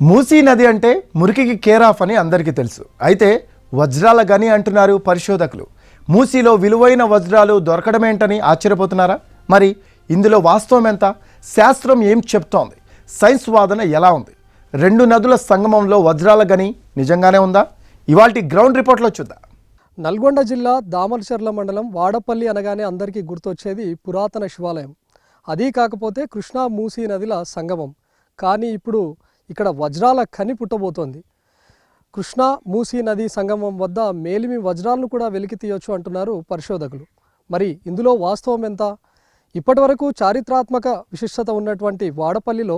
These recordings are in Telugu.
మూసీ నది అంటే మురికికి కేర్ ఆఫ్ అని అందరికీ తెలుసు. అయితే వజ్రాల గని అంటున్నారు పరిశోధకులు. మూసీలో విలువైన వజ్రాలు దొరకడమేంటని ఆశ్చర్యపోతున్నారా? మరి ఇందులో వాస్తవం ఎంత? శాస్త్రం ఏం చెప్తోంది? సైన్స్ వాదన ఎలా ఉంది? రెండు నదుల సంగమంలో వజ్రాల గని నిజంగానే ఉందా? ఇవాల్టి గ్రౌండ్ రిపోర్ట్లో చూద్దాం. నల్గొండ జిల్లా దామరచర్ల మండలం వాడపల్లి అనగానే అందరికీ గుర్తొచ్చేది పురాతన శివాలయం. అదీ కాకపోతే కృష్ణా మూసీ నదుల సంగమం. కానీ ఇప్పుడు ఇక్కడ వజ్రాల ఖని పుట్టబోతోంది. కృష్ణా మూసీ నది సంగమం వద్ద మేలిమి వజ్రాలను కూడా వెలికి తీయొచ్చు అంటున్నారు పరిశోధకులు. మరి ఇందులో వాస్తవం ఎంత? ఇప్పటి వరకు చారిత్రాత్మక విశిష్టత ఉన్నటువంటి వాడపల్లిలో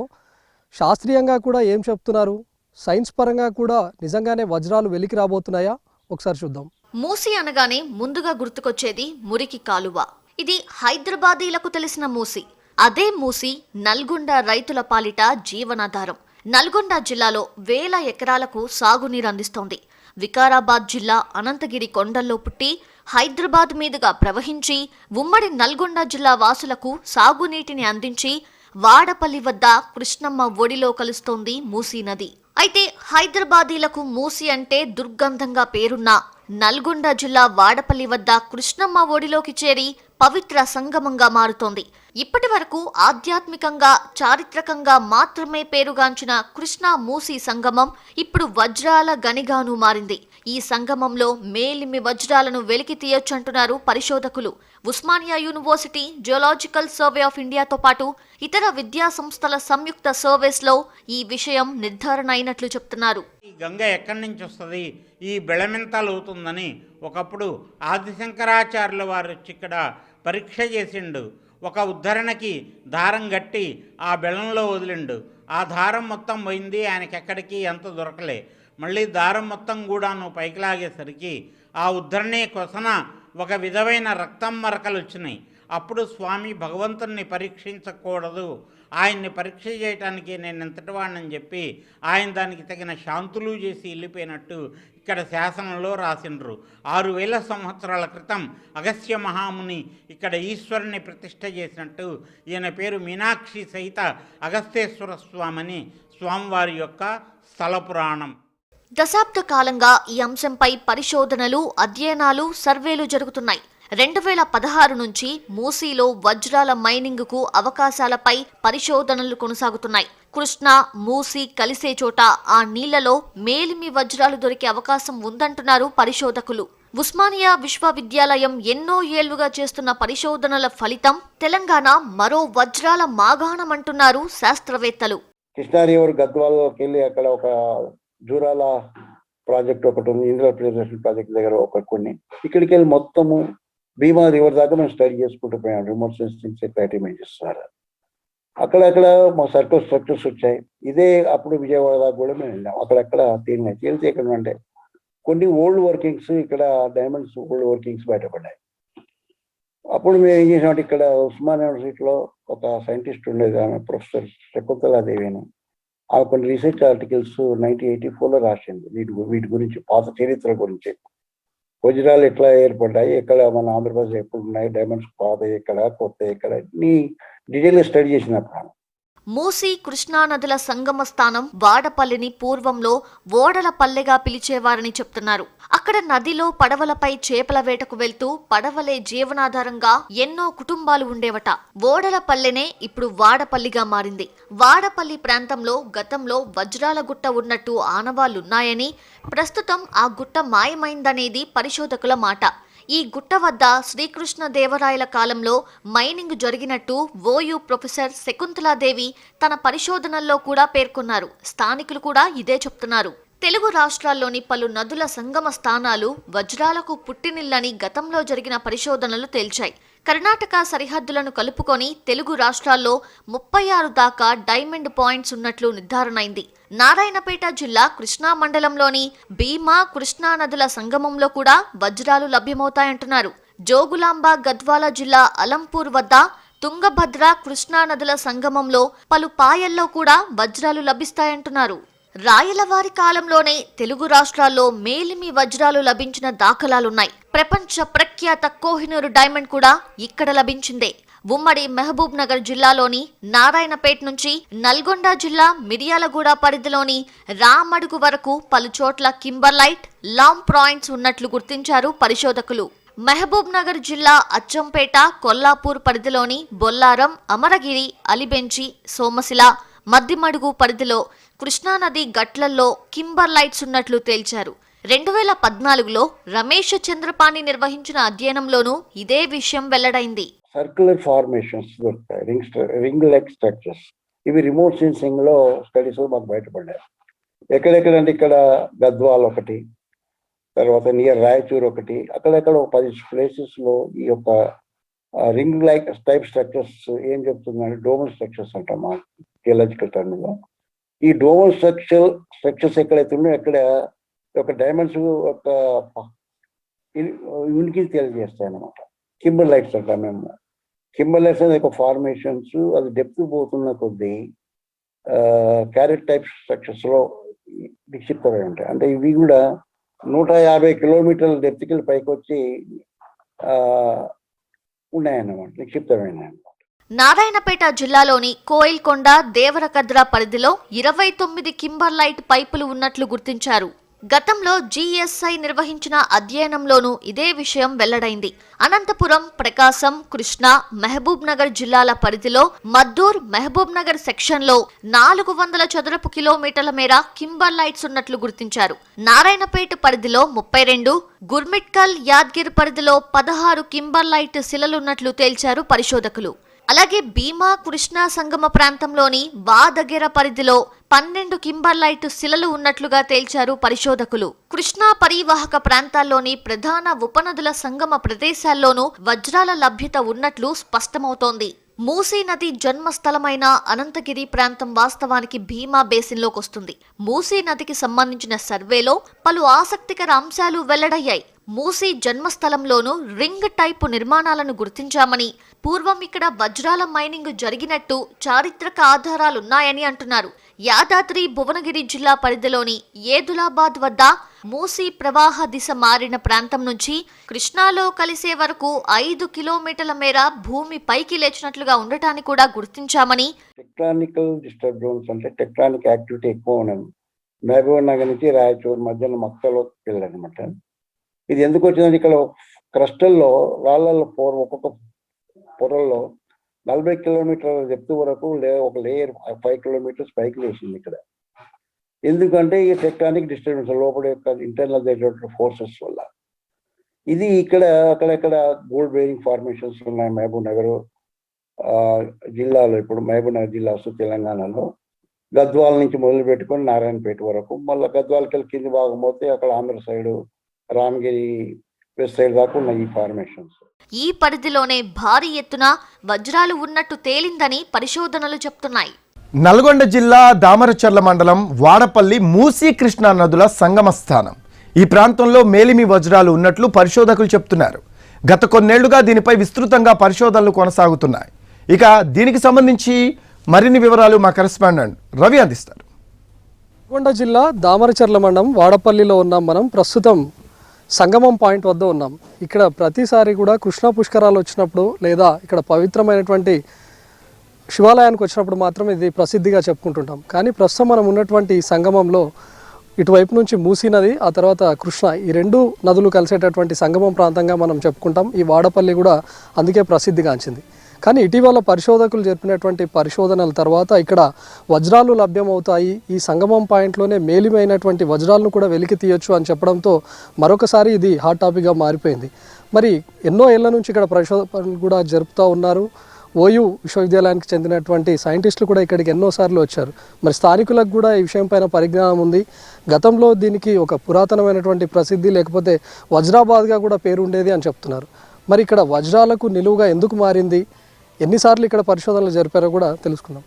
శాస్త్రీయంగా కూడా ఏం చెప్తున్నారు? సైన్స్ పరంగా కూడా నిజంగానే వజ్రాలు వెలికి రాబోతున్నాయా? ఒకసారి చూద్దాం. మూసీ అనగానే ముందుగా గుర్తుకొచ్చేది మురికి కాలువ. ఇది హైదరాబాదీలకు తెలిసిన మూసీ. అదే మూసీ నల్గొండ రైతుల పాలిట జీవనాధారం. నల్గొండ జిల్లాలో వేల ఎకరాలకు సాగునీరు అందిస్తోంది. వికారాబాద్ జిల్లా అనంతగిరి కొండల్లో పుట్టి హైదరాబాద్ మీదుగా ప్రవహించి ఉమ్మడి నల్గొండ జిల్లా వాసులకు సాగునీటిని అందించి వాడపల్లి వద్ద కృష్ణమ్మ ఒడిలో కలుస్తోంది మూసీ నది. అయితే హైదరాబాదీలకు మూసీ అంటే దుర్గంధంగా పేరున్న నల్గొండ జిల్లా వాడపల్లి వద్ద కృష్ణమ్మ ఒడిలోకి చేరి పవిత్ర సంగమంగా మారుతోంది. ఇప్పటి వరకు ఆధ్యాత్మికంగా చారిత్రకంగా మాత్రమే పేరుగాంచిన కృష్ణా మూసీ సంగమం ఇప్పుడు వజ్రాల గనిగాను మారింది. ఈ సంగమంలో మేలిమి వజ్రాలను వెలికి తీయొచ్చంటున్నారు పరిశోధకులు. Osmania university geological survey of ఇండియాతో పాటు ఇతర విద్యా సంస్థల సంయుక్త సర్వేస్లో ఈ విషయం నిర్ధారణ అయినట్లు చెప్తున్నారు. ఈ గంగ ఎక్కడి నుంచి వస్తుంది, ఈ బెళమెంతలు అవుతుందని ఒకప్పుడు ఆదిశంకరాచార్యుల వారు వచ్చి ఇక్కడ పరీక్ష చేసిండు. ఒక ఉద్ధరణకి దారం కట్టి ఆ బెల్లంలో వదిలిండు. ఆ దారం మొత్తం పోయింది, ఆయనకి ఎక్కడికి ఎంత దొరకలే. మళ్ళీ దారం మొత్తం కూడా నువ్వు పైకి లాగేసరికి ఆ ఉద్ధరణే కొసన ఒక విధమైన రక్తం మరకలు వచ్చినాయి. అప్పుడు స్వామి భగవంతుణ్ణి పరీక్షించకూడదు, ఆయన్ని పరీక్ష చేయటానికి నేను ఎంతటి వాడినని చెప్పి ఆయన దానికి తగిన శాంతులు చేసి వెళ్ళిపోయినట్టు ఇక్కడ శాసనంలో రాసిండ్రు. 6000 సంవత్సరాల క్రితం అగస్త్య మహాముని ఇక్కడ ఈశ్వరుని ప్రతిష్ఠ చేసినట్టు ఈయన పేరు మీనాక్షి సహిత అగస్తేశ్వర స్వామిని స్వామివారి యొక్క స్థల పురాణం. దశాబ్ద కాలంగా ఈ అంశంపై పరిశోధనలు, అధ్యయనాలు, సర్వేలు జరుగుతున్నాయి. 2016 నుంచి మూసీలో వజ్రాల మైనింగ్కు అవకాశాలపై పరిశోధనలు కొనసాగుతున్నాయి. కృష్ణా మూసీ కలిసే చోట ఆ నీళ్లలో మేలిమి వజ్రాలు దొరికే అవకాశం ఉందంటున్నారు పరిశోధకులు. ఉస్మానియా విశ్వవిద్యాలయం ఎన్నో ఏళ్లుగా చేస్తున్న పరిశోధనల ఫలితం తెలంగాణ మరో వజ్రాల మాగాణమంటున్నారు శాస్త్రవేత్తలు. కృష్ణా రివర్ గద్వాలకి వెళ్ళి అక్కడ ఒక జూరాల ప్రాజెక్ట్ ఒకటి ఉంది, ఇంద్ర ప్రిజర్వేషన్ ప్రాజెక్ట్ దగ్గర ఒక కొన్ని, ఇక్కడికి వెళ్ళి మొత్తము భీమా రివర్ దాకా మేము స్టడీ చేసుకుంటూ పోయాం. రిమోట్ సెన్సింగ్ సెటిలైట్ ఇమేజెస్ ద్వారా అక్కడక్కడ మా సర్కిల్ స్ట్రక్చర్స్ వచ్చాయి. ఇదే అప్పుడు విజయవాడ దాకా కూడా మేము వెళ్ళాం. అక్కడక్కడ తేలితే ఎక్కడ అంటే కొన్ని ఓల్డ్ వర్కింగ్స్, ఇక్కడ డైమండ్స్ ఓల్డ్ వర్కింగ్స్ బయటపడ్డాయి. అప్పుడు మేము ఏం చేసామంటే ఇక్కడ ఉస్మానియా యూనివర్సిటీలో ఒక సైంటిస్ట్ ఉండేది, ఆమె ప్రొఫెసర్ శకుంతలాదేవి అని. ఆ కొన్ని రీసెర్చ్ ఆర్టికల్స్ 1984లో రాసింది వీటి గురించి, పాత చరిత్ర గురించి. వజ్రాలు ఎట్లా ఏర్పడ్డాయి, ఎక్కడ మన ఆంధ్రప్రదేశ్ ఎప్పుడు ఉన్నాయి, డైమండ్స్ పాత ఎక్కడ, కొత్త ఎక్కడ, అన్ని డీటెయిల్గా స్టడీ చేసినప్పుడు. మూసీ కృష్ణా నదుల సంగమ స్థానం వాడపల్లిని పూర్వంలో ఓడల పల్లెగా పిలిచేవారని చెప్తున్నారు. అక్కడ నదిలో పడవలపై చేపల వేటకు వెళ్తూ పడవలే జీవనాధారంగా ఎన్నో కుటుంబాలు ఉండేవట. ఓడల పల్లెనే ఇప్పుడు వాడపల్లిగా మారింది. వాడపల్లి ప్రాంతంలో గతంలో వజ్రాల గుట్ట ఉన్నట్టు ఆనవాళ్లున్నాయని, ప్రస్తుతం ఆ గుట్ట మాయమైందనేది పరిశోధకుల మాట. ఈ గుట్ట వద్ద శ్రీకృష్ణదేవరాయల కాలంలో మైనింగ్ జరిగినట్టు ఓయూ ప్రొఫెసర్ శకుంతలాదేవి తన పరిశోధనల్లో కూడా పేర్కొన్నారు. స్థానికులు కూడా ఇదే చెప్తున్నారు. తెలుగు రాష్ట్రాల్లోని పలు నదుల సంగమ స్థానాలు వజ్రాలకు పుట్టినిల్లని గతంలో జరిగిన పరిశోధనలు తేల్చాయి. కర్ణాటక సరిహద్దులను కలుపుకొని తెలుగు రాష్ట్రాల్లో 36 దాకా డైమండ్ పాయింట్స్ ఉన్నట్లు నిర్ధారణైంది. నారాయణపేట జిల్లా కృష్ణా మండలంలోని భీమా, కృష్ణా నదుల సంగమంలో కూడా వజ్రాలు లభ్యమవుతాయంటున్నారు. జోగులాంబ, గద్వాల జిల్లా అలంపూర్ వద్ద తుంగభద్ర, కృష్ణా నదుల సంగమంలో పలు పాయల్లో కూడా వజ్రాలు లభిస్తాయంటున్నారు. రాయలవారి కాలంలోనే తెలుగు రాష్ట్రాల్లో మేలిమి వజ్రాలు లభించిన దాఖలాలున్నాయి. ప్రపంచ ప్రఖ్యాత కోహినూరు డైమండ్ కూడా ఇక్కడ లభించిందే. ఉమ్మడి మహబూబ్ నగర్ జిల్లాలోని నారాయణపేట్ నుంచి నల్గొండ జిల్లా మిర్యాలగూడ పరిధిలోని రామడుగు వరకు పలు చోట్ల కింబర్లైట్, లాంగ్ పాయింట్స్ ఉన్నట్లు గుర్తించారు పరిశోధకులు. మహబూబ్ నగర్ జిల్లా అచ్చంపేట, కొల్లాపూర్ పరిధిలోని బొల్లారం, అమరగిరి, అలిబెంచి, సోమశిల, మద్దిమడుగు పరిధిలో కృష్ణానది గట్లల్లో కింబర్లైట్స్ ఉన్నట్లు తేల్చారు. 2014లో రమేష్ చంద్రపాణి నిర్వహించిన అధ్యయనంలోనూ ఇదే విషయం వెల్లడైంది. సర్క్యులర్ ఫార్మేషన్స్ దొరుకుతాయి, రింగ్ లైక్ స్ట్రక్చర్స్. ఇవి రిమోట్ సెన్సింగ్ లో స్టడీస్ మాకు బయటపడ్డాయి. ఎక్కడెక్కడంటే ఇక్కడ గద్వాల్ ఒకటి, తర్వాత నియర్ రాయచూర్ ఒకటి, అక్కడెక్కడ ఒక 10 ప్లేసెస్ లో ఈ యొక్క రింగ్ లైక్ టైప్ స్ట్రక్చర్స్ ఏం చెప్తుందంటే డోమల్ స్ట్రక్చర్స్ అంటాం మా జియోలాజికల్ టర్మ్ లో. ఈ డోమల్ స్ట్రక్చర్స్ ఎక్కడైతే ఉన్నాయో అక్కడ ఒక డైమండ్స్ ఒక ఉనికి తెలియజేస్తాయి అన్నమాట. కింబర్లైట్స్ అంటాం మేము. కింబర్లైట్స్ అనేది ఒక ఫార్మేషన్స్, అది డెప్త్ పోతున్న కొద్దీ క్యారెట్ టైప్ స్ట్రక్చర్స్ లో నిక్షిప్తమై ఉంటాయి. అంటే ఇవి కూడా 150 కిలోమీటర్ల డెప్త్కి పైకి వచ్చి ఉన్నాయన్నమాట, నిక్షిప్తమైన. నారాయణపేట జిల్లాలోని కోయిల్కొండ, దేవరకద్ర పరిధిలో 29 కింబర్లైట్ పైపులు ఉన్నట్లు గుర్తించారు. గతంలో GSI నిర్వహించిన అధ్యయనంలోనూ ఇదే విషయం వెల్లడైంది. అనంతపురం, ప్రకాశం, కృష్ణా, మహబూబ్ నగర్ జిల్లాల పరిధిలో మద్దూర్, మహబూబ్ నగర్ సెక్షన్లో 400 చదరపు కిలోమీటర్ల మేర కింబర్లైట్స్ ఉన్నట్లు గుర్తించారు. నారాయణపేట పరిధిలో 32, గుర్మిట్కల్, యాద్గిర్ పరిధిలో 16 కింబర్లైట్ శిలలున్నట్లు తేల్చారు పరిశోధకులు. అలాగే భీమా, కృష్ణా సంగమ ప్రాంతంలోని వాదగిర పరిధిలో 12 కింబర్లైట్ శిలలు ఉన్నట్లుగా తేల్చారు పరిశోధకులు. కృష్ణా పరివాహక ప్రాంతాల్లోని ప్రధాన ఉపనదుల సంగమ ప్రదేశాల్లోనూ వజ్రాల లభ్యత ఉన్నట్లు స్పష్టమవుతోంది. మూసీ నది జన్మస్థలమైన అనంతగిరి ప్రాంతం వాస్తవానికి భీమా బేసిన్లోకి వస్తుంది. మూసీ నదికి సంబంధించిన సర్వేలో పలు ఆసక్తికర అంశాలు వెల్లడయ్యాయి. మూసీ జన్మస్థలంలోనూ రింగ్ టైపు నిర్మాణాలను గుర్తించామని, పూర్వం ఇక్కడ వజ్రాల మైనింగ్ జరిగినట్టు చారిత్రక ఆధారాలున్నాయని అంటున్నారు. యాదాద్రి, భువనగిరి జిల్లా పరిధిలోని ఏదులాబాద్ వద్ద మూసీ ప్రవాహ దిశ మారిన ప్రాంతం నుంచి కృష్ణాలో కలిసే వరకు 5 కిలోమీటర్ల మేర భూమి పైకి లేచినట్లుగా ఉండటాన్ని కూడా గుర్తించామని. టెక్టానికల్ డిస్టర్బెన్స్ అంటే టెక్టానిక్ యాక్టివిటీ ఎక్కువ ఉన్నది. మహబూబ్ నగర్ నుంచి రాయచూర్ మధ్యలో మక్కలో వెళ్ళారనమాట. ఇది ఎందుకు వచ్చిందంటే ఇక్కడ క్రస్టల్లో రాళ్ళల్లో ఒక్కొక్క పొరల్లో 40 కిలోమీటర్ల డెప్త్ వరకు ఒక లేయర్ 5 కిలోమీటర్స్ పైకి లేచింది ఇక్కడ. ఎందుకంటే ఈ టెక్టానిక్ డిస్టర్బెన్స్ లోపల యొక్క ఇంటర్నల్ ఫోర్సెస్ వల్ల. ఇది ఇక్కడ అక్కడెక్కడ గోల్డ్ బేరింగ్ ఫార్మేషన్స్ ఉన్నాయి మహబూబ్ నగర్ జిల్లాలో. ఇప్పుడు మహబూబ్ నగర్ జిల్లా వస్తుంది తెలంగాణలో. గద్వాల నుంచి మొదలు పెట్టుకొని నారాయణపేట వరకు, మళ్ళీ గద్వాలకి వెళ్ళి కింది భాగం పోతే అక్కడ Andhra side Ramagiri west side దాకా ఉన్న ఈ ఫార్మేషన్స్. ఈ పరిధిలోనే భారీ ఎత్తున వజ్రాలు ఉన్నట్టు తేలిందని పరిశోధనలు చెప్తున్నాయి. నల్గొండ జిల్లా దామరచర్ల మండలం వాడపల్లి మూసీ కృష్ణా నదుల సంగమ స్థానం. ఈ ప్రాంతంలో మేలిమి వజ్రాలు ఉన్నట్లు పరిశోధకులు చెప్తున్నారు. గత కొన్నేళ్లుగా దీనిపై విస్తృతంగా పరిశోధనలు కొనసాగుతున్నాయి. ఇక దీనికి సంబంధించి మరిన్ని వివరాలు మా కరెస్పాండెంట్ రవి అందిస్తారు. నల్గొండ జిల్లా దామరచర్ల మండలం వాడపల్లిలో ఉన్నాం. మనం ప్రస్తుతం సంగమం పాయింట్ వద్ద ఉన్నాం. ఇక్కడ ప్రతిసారి కూడా కృష్ణా పుష్కరాలు వచ్చినప్పుడు లేదా ఇక్కడ పవిత్రమైనటువంటి శివాలయానికి వచ్చినప్పుడు మాత్రం ఇది ప్రసిద్ధిగా చెప్పుకుంటుంటాం. కానీ ప్రస్తుతం మనం ఉన్నటువంటి సంగమంలో ఇటువైపు నుంచి మూసీ నది, ఆ తర్వాత కృష్ణ, ఈ 2 నదులు కలిసేటటువంటి సంగమం ప్రాంతంగా మనం చెప్పుకుంటాం. ఈ వాడపల్లి కూడా అందుకే ప్రసిద్ధిగాంచింది. కానీ ఇటీవల పరిశోధకులు జరిపినటువంటి పరిశోధనల తర్వాత ఇక్కడ వజ్రాలు లభ్యమవుతాయి, ఈ సంగమం పాయింట్లోనే మేలిమైనటువంటి వజ్రాలను కూడా వెలికి తీయొచ్చు అని చెప్పడంతో మరొకసారి ఇది హాట్ టాపిక్గా మారిపోయింది. మరి ఎన్నో ఏళ్ల నుంచి ఇక్కడ పరిశోధనలు కూడా జరుపుతూ ఉన్నారు. OU విశ్వవిద్యాలయానికి చెందినటువంటి సైంటిస్టులు కూడా ఇక్కడికి ఎన్నోసార్లు వచ్చారు. మరి స్థానికులకు కూడా ఈ విషయం పైన పరిజ్ఞానం ఉంది. గతంలో దీనికి ఒక పురాతనమైనటువంటి ప్రసిద్ధి, లేకపోతే వజ్రాబాద్గా కూడా పేరు ఉండేది అని చెప్తున్నారు. మరి ఇక్కడ వజ్రాలకు నిలువుగా ఎందుకు మారింది, ఎన్నిసార్లు ఇక్కడ పరిశోధనలు జరిపారో కూడా తెలుసుకుందాం.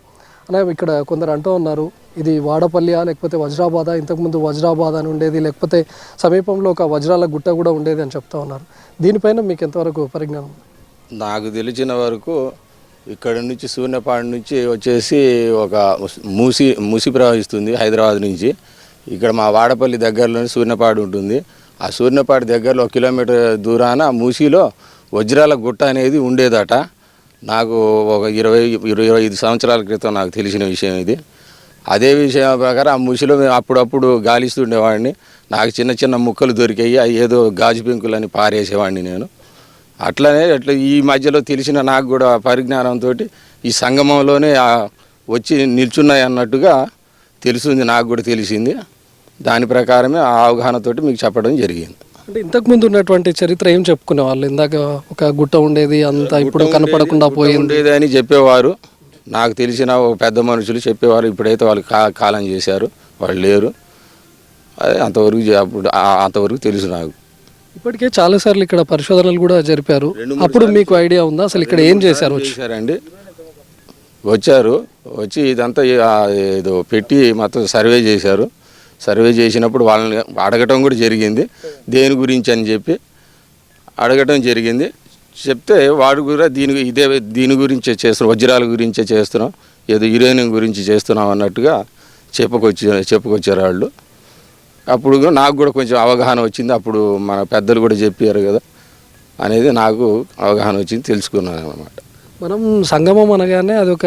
అలా ఇక్కడ కొందరు అంటూ ఉన్నారు, ఇది వాడపల్లియా లేకపోతే వజ్రాబాదా, ఇంతకుముందు వజ్రాబాద్ అని ఉండేది, లేకపోతే సమీపంలో ఒక వజ్రాల గుట్ట కూడా ఉండేది అని చెప్తా ఉన్నారు. దీనిపైన మీకు ఎంతవరకు పరిజ్ఞానం? నాకు తెలిసిన వరకు ఇక్కడ నుంచి సూర్యపాడు నుంచి వచ్చేసి ఒక మూసి ప్రవహిస్తుంది హైదరాబాద్ నుంచి. ఇక్కడ మా వాడపల్లి దగ్గరలోనే సూర్యపాడు ఉంటుంది. ఆ సూర్యపాడు దగ్గరలో 1 కిలోమీటర్ దూరాన మూసీలో వజ్రాల గుట్ట అనేది ఉండేదట. నాకు ఒక 25 సంవత్సరాల క్రితం నాకు తెలిసిన విషయం ఇది. అదే విషయం ప్రకారం ఆ ముసిలో మేము అప్పుడప్పుడు గాలిస్తుండేవాడిని. నాకు చిన్న చిన్న ముక్కలు దొరికాయి, అవి ఏదో గాజు పెంకులని పారేసేవాడిని నేను. అట్లా ఈ మధ్యలో తెలిసిన నాకు కూడా పరిజ్ఞానంతో ఈ సంగమంలోనే వచ్చి నిల్చున్నాయి అన్నట్టుగా తెలిసింది, నాకు కూడా తెలిసింది. దాని ప్రకారమే ఆ అవగాహనతోటి మీకు చెప్పడం జరిగింది. అంటే ఇంతకుముందు ఉన్నటువంటి చరిత్ర ఏం చెప్పుకునే వాళ్ళు? ఇందాక ఒక గుట్ట ఉండేది, అంతా ఇప్పుడు కనపడకుండా పోయింది ఉండేది అని చెప్పేవారు. నాకు తెలిసిన ఒక పెద్ద మనుషులు చెప్పేవారు. ఇప్పుడైతే వాళ్ళు కాలం చేశారు, వాళ్ళు లేరు. అదే అంతవరకు తెలుసు నాకు. ఇప్పటికే చాలాసార్లు ఇక్కడ పరిశోధనలు కూడా జరిపారు. అప్పుడు మీకు ఐడియా ఉందా అసలు ఇక్కడ ఏం చేశారు? చేశారండి, వచ్చారు. వచ్చి ఇదంతా ఏదో పెట్టి మొత్తం సర్వే చేశారు. సర్వే చేసినప్పుడు వాళ్ళని అడగటం కూడా జరిగింది, దేని గురించి అని చెప్పి అడగటం జరిగింది. చెప్తే వాడు కూడా దీని గురించే చేస్తున్నాం, వజ్రాల గురించే చేస్తున్నాం, ఏదో యురేనియం గురించి చేస్తున్నాం అన్నట్టుగా చెప్పుకొచ్చారు వాళ్ళు. అప్పుడు నాకు కూడా కొంచెం అవగాహన వచ్చింది. అప్పుడు మన పెద్దలు కూడా చెప్పారు కదా అనేది నాకు అవగాహన వచ్చింది, తెలుసుకున్నాను అన్నమాట. మనం సంగమం అనగానే అదొక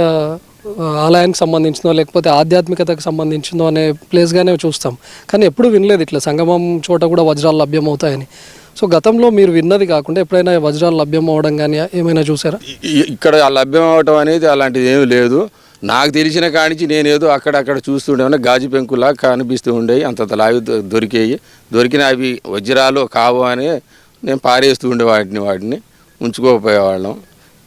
ఆలయానికి సంబంధించిందో లేకపోతే ఆధ్యాత్మికతకు సంబంధించిందో అనే ప్లేస్గానే చూస్తాం, కానీ ఎప్పుడు వినలేదు ఇట్లా సంగమం చోట కూడా వజ్రాలు లభ్యమవుతాయని. సో గతంలో మీరు విన్నది కాకుండా ఎప్పుడైనా వజ్రాలు లభ్యం అవ్వడం కానీ ఏమైనా చూసారా? ఇక్కడ లభ్యం అవ్వటం అనేది అలాంటిది ఏమీ లేదు. నాకు తెలిసిన కానించి నేనేదో అక్కడక్కడ చూస్తుండే గాజు పెంకులా కనిపిస్తూ ఉండేవి, అంతంత లావి దొరికిన అవి వజ్రాలు కావు అని నేను పారేస్తూ ఉండే వాటిని ఉంచుకోకపోయేవాళ్ళం.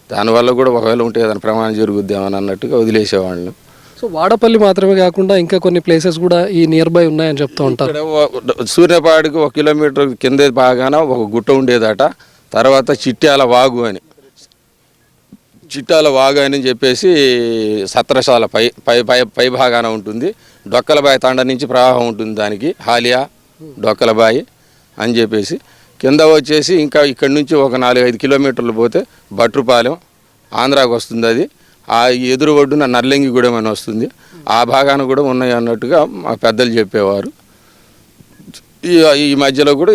దానివల్ల కూడా ఒకవేళ ఉంటే ఏదైనా ప్రమాదం జరుగుద్దామని అన్నట్టుగా వదిలేసేవాళ్ళం. సో వాడపల్లి మాత్రమే కాకుండా ఇంకా కొన్ని ప్లేసెస్ కూడా ఈ నియర్ బై ఉన్నాయని చెప్తూ ఉంటారు. ఇక్కడ సూర్యపాడికి 1 కిలోమీటర్ కింద బాగాన ఒక గుట్ట ఉండేదట. తర్వాత చిట్యాల వాగు అని చెప్పేసి సత్రశాల పై భాగాన ఉంటుంది. డొక్కలబాయి తండ నుంచి ప్రవాహం ఉంటుంది, దానికి హాలియా డొక్కలబాయి అని చెప్పేసి. కింద వచ్చేసి ఇంకా ఇక్కడి నుంచి ఒక 4-5 కిలోమీటర్లు పోతే భట్రుపాలెం ఆంధ్రాకు వస్తుంది. అది ఆ ఎదురు ఒడ్డున నర్లింగిగూడెం అని వస్తుంది. ఆ భాగాన కూడా ఉన్నాయి అన్నట్టుగా మా పెద్దలు చెప్పేవారు. ఈ మధ్యలో కూడా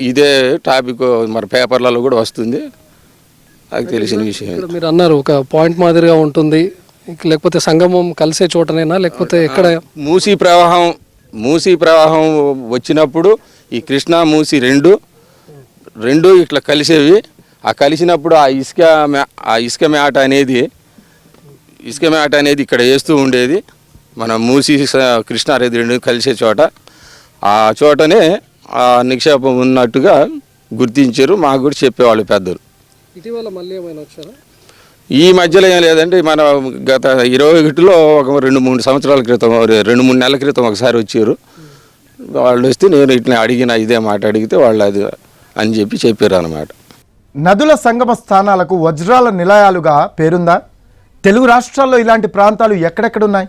ఇదే టాపిక్ మరి పేపర్లలో కూడా వస్తుంది, నాకు తెలిసిన విషయం. మీరు అన్నారు ఒక పాయింట్ మాదిరిగా ఉంటుంది, లేకపోతే సంగమం కలిసే చోటనేనా లేకపోతే ఎక్కడ? మూసీ ప్రవాహం వచ్చినప్పుడు ఈ కృష్ణా మూసీ రెండు ఇట్లా కలిసేవి. ఆ కలిసినప్పుడు ఆ ఇసుక మేట అనేది ఇక్కడ వేస్తూ ఉండేది. మన మూసీ కృష్ణారెడ్డి రెండు కలిసే చోట, ఆ చోటనే ఆ నిక్షేపం ఉన్నట్టుగా గుర్తించారు. మాకు కూడా చెప్పేవాళ్ళు పెద్దలు. ఇటీవల మళ్ళీ ఏమైనా వచ్చారా? ఈ మధ్యలో ఏం లేదంటే మన గత 21లో ఒక 2-3 సంవత్సరాల క్రితం 2-3 నెలల క్రితం ఒకసారి వచ్చారు. వాళ్ళు వస్తే నేను ఇట్లా ఇదే మాట అడిగితే వాళ్ళు అది అని చెప్పారు అన్నమాట. నదుల సంగమ స్థానాలకు వజ్రాల నిలయాలుగా పేరుందా? తెలుగు రాష్ట్రాల్లో ఇలాంటి ప్రాంతాలు ఎక్కడెక్కడున్నాయి?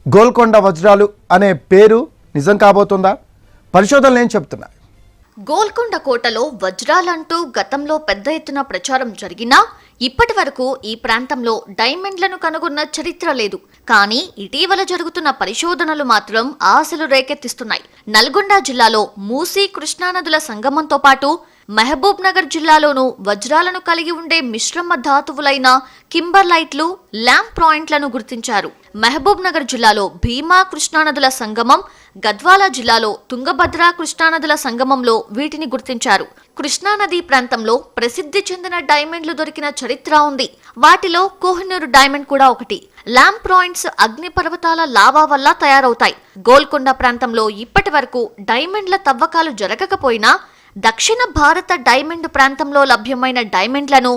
గోల్కొండ వజ్రాలు అనే పేరు నిజం కాబోతుందా? పరిశోధనలు ఏం చెప్తున్నాయి? గోల్కొండ కోటలో వజ్రాలంటూ గతంలో పెద్ద ఎత్తున ప్రచారం జరిగినా ఇప్పటి వరకు ఈ ప్రాంతంలో డైమండ్లను కనుగొన్న చరిత్ర లేదు. కానీ ఇటీవల జరుగుతున్న పరిశోధనలు మాత్రం ఆశలు రేకెత్తిస్తున్నాయి. నల్గొండ జిల్లాలో మూసీ కృష్ణానదుల సంగమంతో పాటు మహబూబ్ నగర్ జిల్లాలోనూ వజ్రాలను కలిగి ఉండే మిశ్రమ ధాతువులైన కింబర్లైట్లు, ల్యాంప్ పాయింట్లను గుర్తించారు. మహబూబ్ నగర్ జిల్లాలో భీమా కృష్ణానదుల సంగమం, గద్వాల జిల్లాలో తుంగభద్ర కృష్ణానదుల సంగమంలో వీటిని గుర్తించారు. కృష్ణానది ప్రాంతంలో ప్రసిద్ధి చెందిన డైమండ్లు దొరికిన చరిత్ర ఉంది. వాటిలో కోహినూరు డైమండ్ కూడా ఒకటి. ల్యాంప్ పాయింట్స్ అగ్నిపర్వతాల లావా వల్ల తయారవుతాయి. గోల్కొండ ప్రాంతంలో ఇప్పటి వరకు డైమండ్ల తవ్వకాలు జరగకపోయినా దక్షిణ భారత డైమండ్ ప్రాంతంలో లభ్యమైన డైమండ్లను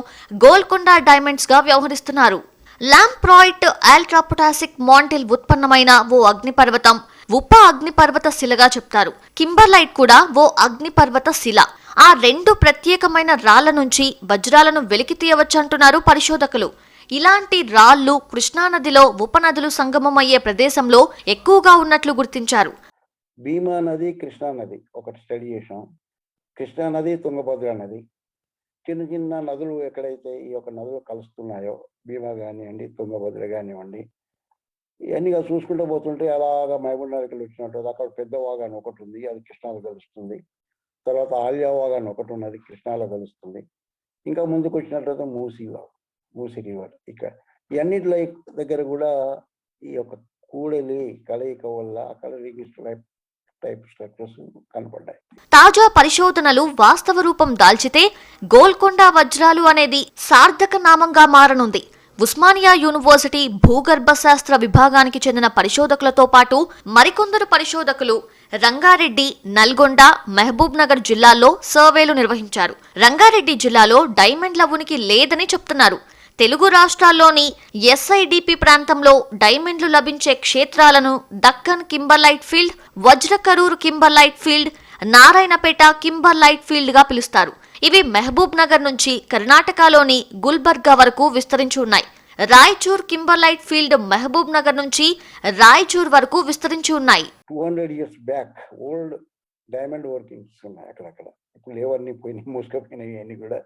గోల్కొండ డైమండ్స్ గా వ్యవహరిస్తున్నారు. ల్యాంప్రాయిట్ ఆల్ట్రాపొటాసిక్ మాంటిల్ ఉత్పన్నమైన ఓ అగ్నిపర్వతం ఉప అగ్నిపర్వత శిలగా చెప్తారు. కింబర్లైట్ కూడా ఓ అగ్నిపర్వత శిల. ఆ రెండు ప్రత్యేకమైన రాళ్ల నుంచి వజ్రాలను వెలికి తీయవచ్చంటున్నారు పరిశోధకులు. ఇలాంటి రాళ్లు కృష్ణానదిలో ఉపనదులు సంగమమయ్యే ప్రదేశంలో ఎక్కువగా ఉన్నట్లు గుర్తించారు. భీమా నది, కృష్ణా నది ఒకటి స్టడీ చేసాం. కృష్ణా నది, తుంగభద్ర నది, చిన్న చిన్న నదులు ఎక్కడైతే ఈ యొక్క నదులు కలుస్తున్నాయో, భీమా కానివ్వండి, తుంగభద్ర కానివ్వండి, ఇవన్నీగా చూసుకుంటూ పోతుంటే అలాగా మహబూబ్ నగర్కి వచ్చినట్టు అక్కడ పెద్ద వాగాని ఒకటి ఉంది, అది కృష్ణాలో కలుస్తుంది. తర్వాత ఆలియా వాగాని ఒకటి ఉన్నది, కృష్ణాలో కలుస్తుంది. ఇంకా ముందుకు వచ్చినట్లయితే మూసీ వాగు. మూసీ రివర్ ఇక్కడ ఇవన్నిటిలో దగ్గర కూడా ఈ యొక్క కూడలి కలయిక వల్ల అక్కడ టైప్ స్ట్రక్చర్స్ కనపడ్డాయి. తాజా పరిశోధనలు వాస్తవ రూపం దాల్చితే గోల్కొండ వజ్రాలు అనేది సార్థక నామంగా మారనుంది. ఉస్మానియా యూనివర్సిటీ భూగర్భ శాస్త్ర విభాగానికి చెందిన పరిశోధకులతో పాటు మరికొందరు పరిశోధకులు రంగారెడ్డి, నల్గొండ, మహబూబ్ నగర్ జిల్లాల్లో సర్వేలు నిర్వహించారు. రంగారెడ్డి జిల్లాలో డైమండ్ల ఉనికి లేదని చెప్తున్నారు. తెలుగు రాష్ట్రాల్లోని ఎస్ఐడిపి ప్రాంతంలో డైమండ్లు లభించే క్షేత్రాలను Deccan kimberlite field, Vajrakarur kimberlite field, Narayanpet kimberlite field గా పిలుస్తారు. ఇవి మహబూబ్ నగర్ నుంచి కర్ణాటకలోని గుల్బర్గా వరకు విస్తరించి ఉన్నాయి. రాయచూర్ కింబర్లైట్ ఫీల్డ్ మహబూబ్ నగర్ నుంచి రాయచూర్ వరకు విస్తరించి ఉన్నాయి. 200 years back old diamond workings ఉన్నాయి అక్కడక్కడ. ఇప్పుడు లేవన్నీ పోయినాయి, మూసుకపోయినాయి అన్ని కూడా.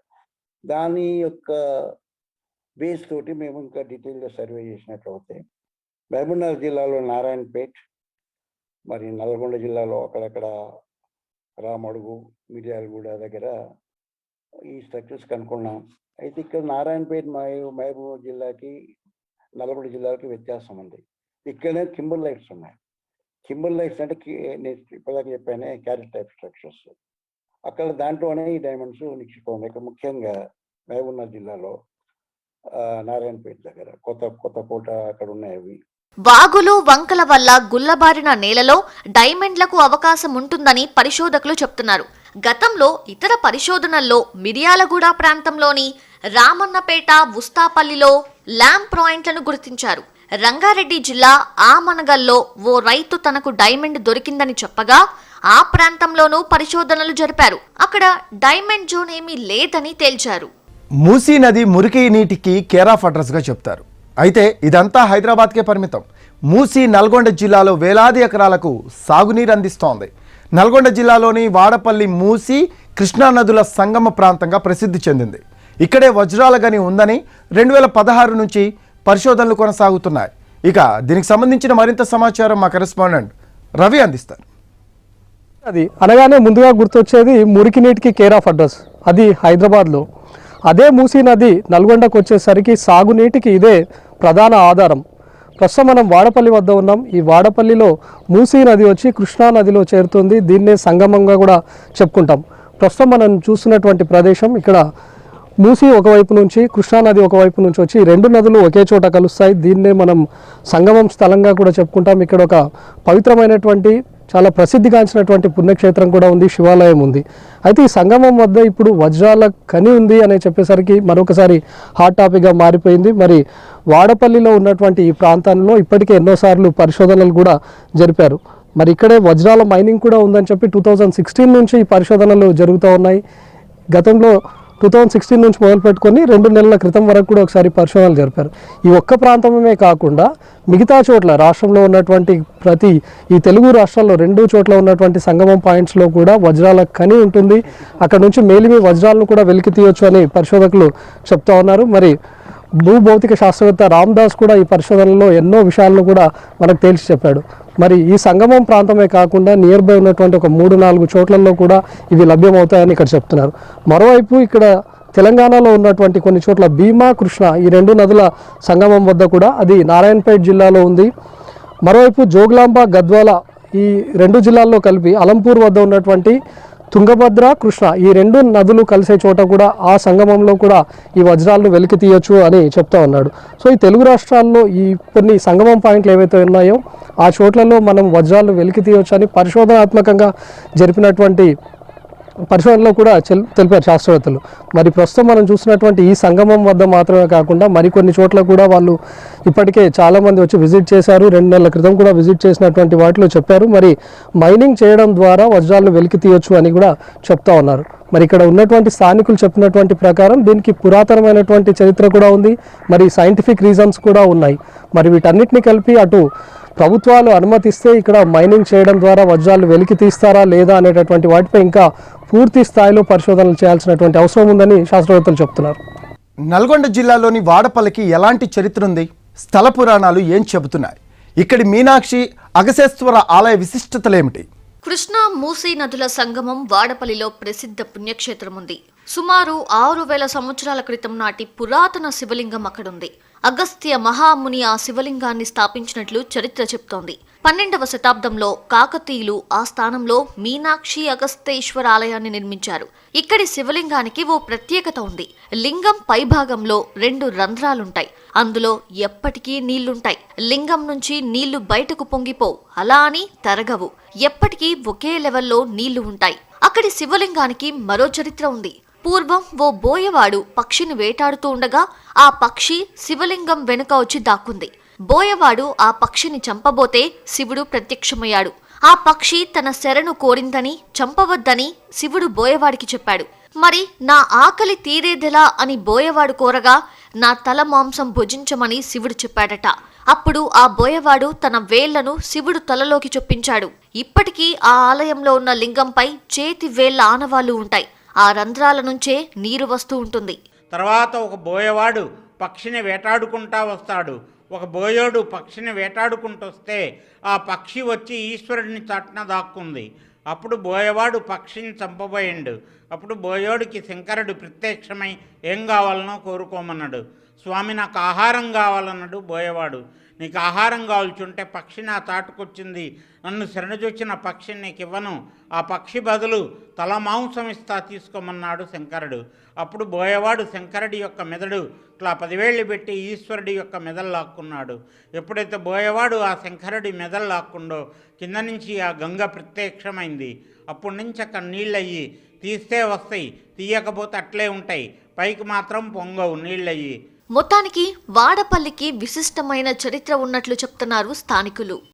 దాని యొక్క బేస్ తోటి మేము ఇంకా డీటెయిల్గా సర్వే చేసినట్లయితే మహబూబ్నగర్ జిల్లాలో నారాయణపేట్, మరి నల్గొండ జిల్లాలో అక్కడక్కడ రామడుగు, మిర్యాలగూడ దగ్గర ఈ స్ట్రక్చర్స్ కనుక్కున్నాం. అయితే ఇక్కడ నారాయణపేట మహబూబ్ జిల్లాకి నల్గొండ జిల్లాకి వ్యత్యాసం ఉంది. ఇక్కడనే కింబర్లైట్స్ ఉన్నాయి. కింబర్లైట్స్ అంటే నేను ఇప్పటిదాకా చెప్పానే క్యారెట్ టైప్ స్ట్రక్చర్స్. అక్కడ దాంట్లోనే ఈ డైమండ్స్ నిక్షిపోయి ఇక్కడ ముఖ్యంగా మహబూబ్నగర్ జిల్లాలో నారాయణపేట దగ్గర కొత్తకోట అక్కడ ఉన్నాయి. అవి వాగులు, వంకల వల్ల గుల్లబారిన నేలలో డైమండ్లకు అవకాశం ఉంటుందని పరిశోధకులు చెప్తున్నారు. గతంలో ఇతర పరిశోధనల్లో మిర్యాలగూడ ప్రాంతంలోని రామన్నపేట, ఉస్తాపల్లిలో ల్యాంప్ పాయింట్లను గుర్తించారు. రంగారెడ్డి జిల్లా ఆమనగల్లో ఓ రైతు తనకు డైమండ్ దొరికిందని చెప్పగా ఆ ప్రాంతంలోనూ పరిశోధనలు జరిపారు. అక్కడ డైమండ్ జోన్ ఏమీ లేదని తేల్చారు. మూసీ నది మురికి నీటికి కేర్ ఆఫ్ అడ్రస్గా చెప్తారు. అయితే ఇదంతా హైదరాబాద్కే పరిమితం. మూసీ నల్గొండ జిల్లాలో వేలాది ఎకరాలకు సాగునీరు అందిస్తోంది. నల్గొండ జిల్లాలోని వాడపల్లి మూసీ కృష్ణా నదుల సంగమ ప్రాంతంగా ప్రసిద్ధి చెందింది. ఇక్కడే వజ్రాల గని ఉందని 2016 నుంచి పరిశోధనలు కొనసాగుతున్నాయి. ఇక దీనికి సంబంధించిన మరింత సమాచారం మా కరెస్పాండెంట్ రవి అందిస్తారు. అది అనగానే ముందుగా గుర్తొచ్చేది మురికి నీటికి కేర్ ఆఫ్ అడ్రస్, అది హైదరాబాద్లో. అదే మూసీ నది నల్గొండకు వచ్చేసరికి సాగునీటికి ఇదే ప్రధాన ఆధారం. ప్రస్తుతం మనం వాడపల్లి వద్ద ఉన్నాం. ఈ వాడపల్లిలో మూసీ నది వచ్చి కృష్ణా నదిలో చేరుతుంది. దీన్నే సంగమంగా కూడా చెప్పుకుంటాం. ప్రస్తుతం మనం చూస్తున్నటువంటి ప్రదేశం ఇక్కడ మూసీ ఒకవైపు నుంచి, కృష్ణానది ఒకవైపు నుంచి వచ్చి రెండు నదులు ఒకే చోట కలుస్తాయి. దీన్నే మనం సంగమం స్థలంగా కూడా చెప్పుకుంటాం. ఇక్కడ ఒక పవిత్రమైనటువంటి, చాలా ప్రసిద్ధిగాంచినటువంటి పుణ్యక్షేత్రం కూడా ఉంది, శివాలయం ఉంది. అయితే ఈ సంగమం వద్ద ఇప్పుడు వజ్రాల ఖని ఉంది అని చెప్పేసరికి మరొకసారి హాట్ టాపిక్గా మారిపోయింది. మరి వాడపల్లిలో ఉన్నటువంటి ఈ ప్రాంతంలో ఇప్పటికే ఎన్నోసార్లు పరిశోధనలు కూడా జరిపారు. మరి ఇక్కడే వజ్రాల మైనింగ్ కూడా ఉందని చెప్పి 2016 నుంచి ఈ పరిశోధనలు జరుగుతూ ఉన్నాయి. గతంలో 2016 నుంచి మొదలుపెట్టుకొని 2 నెలల క్రితం వరకు కూడా ఒకసారి పరిశోధనలు జరిపారు. ఈ ఒక్క ప్రాంతమే కాకుండా మిగతా చోట్ల రాష్ట్రంలో ఉన్నటువంటి ఈ తెలుగు రాష్ట్రాల్లో 2 చోట్ల ఉన్నటువంటి సంగమం పాయింట్స్లో కూడా వజ్రాల ఖని ఉంటుంది. అక్కడ నుంచి మేలిమి వజ్రాలను కూడా వెలికి తీయొచ్చు అని పరిశోధకులు చెప్తా ఉన్నారు. మరి భూభౌతిక శాస్త్రవేత్త రామ్దాస్ కూడా ఈ పరిశోధనలో ఎన్నో విషయాలను కూడా మనకు తేల్చి చెప్పాడు. మరి ఈ సంగమం ప్రాంతమే కాకుండా నియర్ బై ఉన్నటువంటి ఒక 3-4 చోట్లలో కూడా ఇవి లభ్యమవుతాయని ఇక్కడ చెప్తున్నారు. మరోవైపు ఇక్కడ తెలంగాణలో ఉన్నటువంటి కొన్ని చోట్ల భీమా, కృష్ణ ఈ 2 నదుల సంగమం వద్ద కూడా, అది నారాయణపేట జిల్లాలో ఉంది. మరోవైపు జోగులాంబ, గద్వాల ఈ 2 జిల్లాల్లో కలిపి అలంపూర్ వద్ద ఉన్నటువంటి తుంగభద్ర, కృష్ణ ఈ 2 నదులు కలిసే చోట కూడా ఆ సంగమంలో కూడా ఈ వజ్రాలను వెలికి తీయొచ్చు అని చెప్తా ఉన్నాడు. సో ఈ తెలుగు రాష్ట్రాల్లో ఈ కొన్ని సంగమం పాయింట్లు ఏవైతే ఉన్నాయో ఆ చోట్లలో మనం వజ్రాలు వెలికి తీయొచ్చు అని పరిశోధనాత్మకంగా జరిపినటువంటి పరిశోధనలో కూడా తెలిపారు శాస్త్రవేత్తలు. మరి ప్రస్తుతం మనం చూసినటువంటి ఈ సంగమం వద్ద మాత్రమే కాకుండా మరికొన్ని చోట్ల కూడా వాళ్ళు ఇప్పటికే చాలామంది వచ్చి విజిట్ చేశారు. 2 నెలల క్రితం కూడా విజిట్ చేసినటువంటి వాటిలో చెప్పారు. మరి మైనింగ్ చేయడం ద్వారా వజ్రాలను వెలికి తీయొచ్చు అని కూడా చెప్తా ఉన్నారు. మరి ఇక్కడ ఉన్నటువంటి స్థానికులు చెప్పినటువంటి ప్రకారం దీనికి పురాతనమైనటువంటి చరిత్ర కూడా ఉంది. మరి సైంటిఫిక్ రీజన్స్ కూడా ఉన్నాయి. మరి వీటన్నిటిని కలిపి అటు ప్రభుత్వాలు అనుమతిస్తే ఇక్కడ మైనింగ్ చేయడం ద్వారా వజ్రాలు వెలికి తీస్తారా లేదా అనేటటువంటి వాటిపై ఇంకా పూర్తి స్థాయిలో పరిశోధనలు చేయాల్సినటువంటి అవసరం ఉందని శాస్త్రవేత్తలు చెప్తున్నారు. నల్గొండ జిల్లాలోని వాడపల్లికి ఎలాంటి చరిత్ర ఉంది? స్థల పురాణాలు ఏం చెబుతున్నాయి? ఇక్కడి మీనాక్షి అగసేశ్వర ఆలయ విశిష్టతలేమిటి? కృష్ణా మూసీ నదుల సంగమం వాడపల్లిలో ప్రసిద్ధ పుణ్యక్షేత్రం ఉంది. సుమారు 6000 సంవత్సరాల క్రితం నాటి పురాతన శివలింగం అక్కడుంది. అగస్త్య మహాముని ఆ శివలింగాన్ని స్థాపించినట్లు చరిత్ర చెప్తోంది. 12వ శతాబ్దంలో కాకతీయులు ఆ స్థానంలో మీనాక్షి అగస్తేశ్వర ఆలయాన్ని నిర్మించారు. ఇక్కడి శివలింగానికి ఓ ప్రత్యేకత ఉంది. లింగం పైభాగంలో 2 రంధ్రాలుంటాయి. అందులో ఎప్పటికీ నీళ్లుంటాయి. లింగం నుంచి నీళ్లు బయటకు పొంగిపోవు, అలా అని తరగవు. ఎప్పటికీ ఒకే లెవెల్లో నీళ్లు ఉంటాయి. అక్కడి శివలింగానికి మరో చరిత్ర ఉంది. పూర్వం ఓ బోయవాడు పక్షిని వేటాడుతూ ఉండగా ఆ పక్షి శివలింగం వెనుక వచ్చి దాక్కుంది. బోయవాడు ఆ పక్షిని చంపబోతే శివుడు ప్రత్యక్షమయ్యాడు. ఆ పక్షి తన శరణు కోరిందని, చంపవద్దని శివుడు బోయవాడికి చెప్పాడు. మరి నా ఆకలి తీరేదెలా అని బోయవాడు కోరగా నా తల మాంసం భుజించమని శివుడు చెప్పాడట. అప్పుడు ఆ బోయవాడు తన వేళ్లను శివుడు తలలోకి చొప్పించాడు. ఇప్పటికీ ఆ ఆలయంలో ఉన్న లింగంపై చేతి వేళ్ల ఆనవాళ్లు ఉంటాయి. ఆ రంధ్రాల నుంచే నీరు వస్తూ ఉంటుంది. తర్వాత ఒక బోయవాడు పక్షిని వేటాడుకుంటా వస్తాడు. ఒక బోయోడు పక్షిని వేటాడుకుంటూ వస్తే ఆ పక్షి వచ్చి ఈశ్వరుడిని చాటున దాక్కుంది. అప్పుడు బోయవాడు పక్షిని చంపబోయిండు. అప్పుడు బోయోడికి శంకరుడు ప్రత్యక్షమై ఏం కావాలనో కోరుకోమన్నాడు. స్వామి, నాకు ఆహారం కావాలన్నాడు బోయవాడు. నీకు ఆహారం కావాల్చుంటే పక్షి నా చాటుకొచ్చింది, నన్ను శరణుజొచ్చిన పక్షిని నీకు ఇవ్వను, ఆ పక్షి బదులు తల మాంసం ఇస్తా, తీసుకోమన్నాడు శంకరుడు. అప్పుడు బోయవాడు శంకరుడి యొక్క మెదడు ఇట్లా 10 వేళ్ళు పెట్టి ఈశ్వరుడి యొక్క మెదడు లాక్కున్నాడు. ఎప్పుడైతే బోయవాడు ఆ శంకరుడి మెదడు లాక్కుండో కింద నుంచి ఆ గంగ ప్రత్యక్షమైంది. అప్పటి నుంచి అక్కడ నీళ్ళయ్యి తీస్తే వస్తాయి, తీయకపోతే అట్లే ఉంటాయి, పైకి మాత్రం పొంగవు నీళ్ళయ్యి. మొత్తానికి వాడపల్లికి విశిష్టమైన చరిత్ర ఉన్నట్లు చెప్తున్నారు స్థానికులు.